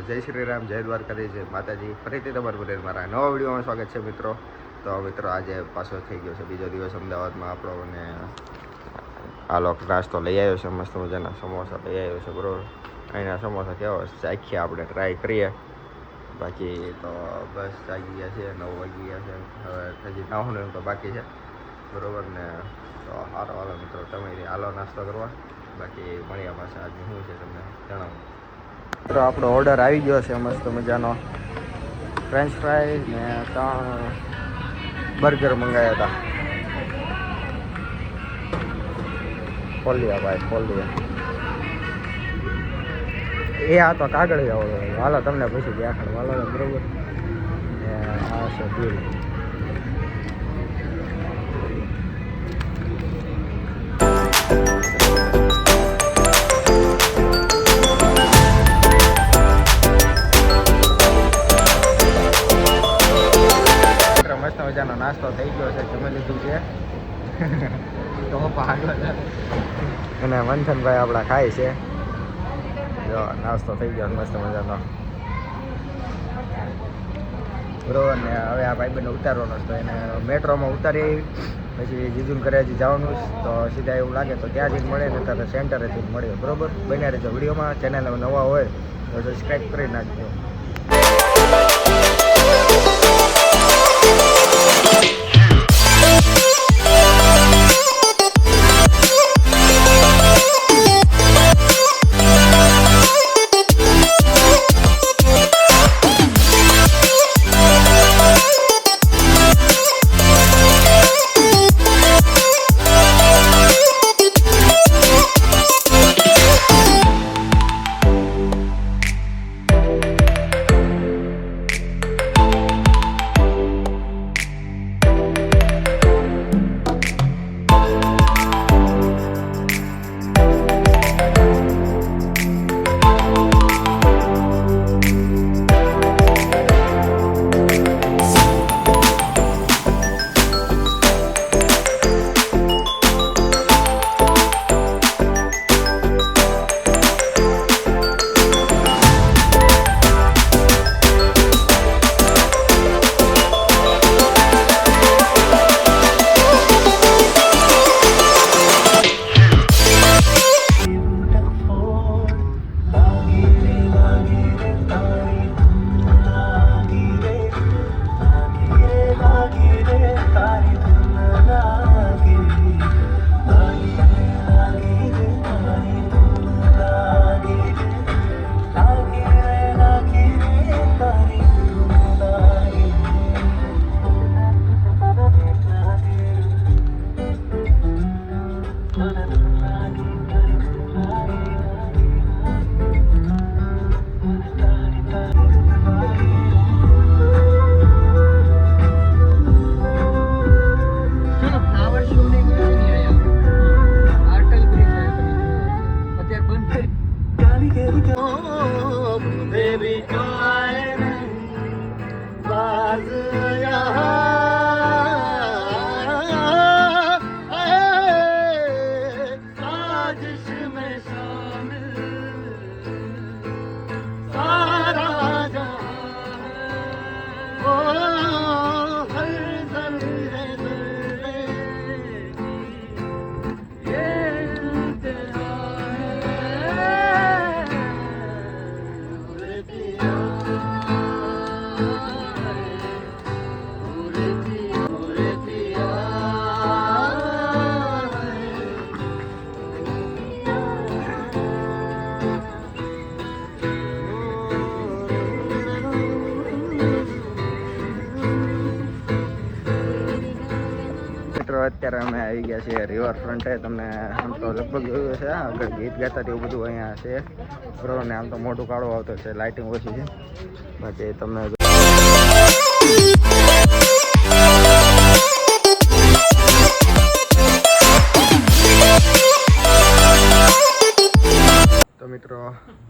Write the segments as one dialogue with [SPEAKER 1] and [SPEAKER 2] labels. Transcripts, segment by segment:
[SPEAKER 1] જય શ્રી રામ, જય દ્વારકાધીશ, જય માતાજી. ફરીથી તમારું બધે મારા નવા વિડીયોમાં સ્વાગત છે મિત્રો. તો મિત્રો આજે પાછો થઈ ગયો છે બીજો દિવસ અમદાવાદમાં આપણો, અને આ લોકો નાસ્તો લઈ આવ્યો છે, મસ્ત મજાના સમોસા લઈ આવ્યો છે બરોબર. અહીંના સમોસા કેવા ચાખીએ, આપણે ટ્રાય કરીએ. બાકી તો બસ જાગી ગયા છે, 9 વાગી ગયા છે, હવે હજી નાહવાનું તો બાકી છે બરોબર ને. તો હારો હાલો મિત્રો, તમે હાલો નાસ્તો કરવા. બાકી મળ્યા પાસે આજે શું છે તમને જણાવું. મિત્રો આપણો ઓર્ડર આવી ગયો છે મસ્ત મજાનો, ફ્રેન્ચ ફ્રાઈ ને 3 બર્ગર મંગાવ્યા હતા. ખોલ્યા ભાઈ ખોલ્યા. એ આ તો કાગળ હાલો તમને પછી દેખાડ હાલો બરોબર. આ છે બિલ. મસ્ત મજાનો નાસ્તો થઈ ગયો છે, જમી લીધું છે તો પાગલ. અને મંથનભાઈ આપણા ખાય છે. જો નાસ્તો થઈ ગયો મસ્ત મજાનો બરોબર ને. હવે આ ભાઈબંધને ઉતારવાનો છે, તો એને મેટ્રોમાં ઉતારી પછી જીજુન ઘરે હજી જવાનું, તો સીધા એવું લાગે તો ત્યાં જઈને મળે, ને ત્યારે સેન્ટરેથી મળે બરોબર. બન્યા રહેજો વિડીયોમાં. ચેનલ નવા હોય તો સબસ્ક્રાઈબ કરી નાખજો. અત્યારે અમે આવી ગયા છીએ રિવરફ્રન્ટે. તમને આમ તો લગભગ જોયું છે, આગળ ગીત ગાતા એવું બધું અહીંયા છે બરોબર ને. આમ તો મોટું કાળો આવતો છે, લાઇટિંગ ઓછી છે. બાકી તમને તો મિત્રો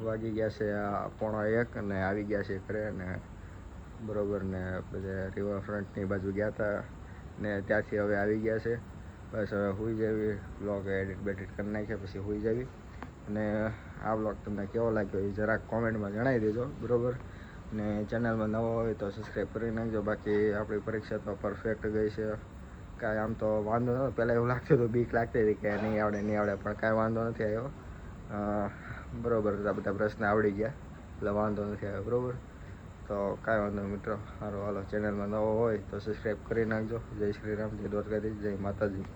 [SPEAKER 1] વાગી ગયા છે 1:15 અને આવી ગયા છે ઘરે ને બરોબર ને. બધે રિવરફ્રન્ટની બાજુ ગયા હતા ને ત્યાંથી હવે આવી ગયા છે. બસ હવે સુઈ જવી, બ્લોગ એડિટ બેડિટ કરી નાખ્યા પછી સુઈ જવી. અને આ બ્લોગ તમને કેવો લાગ્યો એ જરાક કોમેન્ટમાં જણાવી દેજો, બરાબર. ને ચેનલમાં નવો હોય તો સબસ્ક્રાઈબ કરી નાખજો. બાકી આપણી પરીક્ષા તો પરફેક્ટ ગઈ છે, કાંઈ આમ તો વાંધો નહોતો. પહેલાં એવું લાગતું હતું, બીક લાગતી હતી કે નહીં આવડે, પણ કાંઈ વાંધો નથી આવ્યો. બરાબર, બધા પ્રશ્ન આવડી ગયા એટલે વાંધો નથી આવ્યો, બરાબર. તો કાંઈ વાંધો નહીં મિત્રો. સારું, હાલો, ચેનલમાં નવો હોય તો સબસ્ક્રાઈબ કરી નાખજો. જય શ્રી રામ, જય દ્વારકાધીશ, જય માતાજી.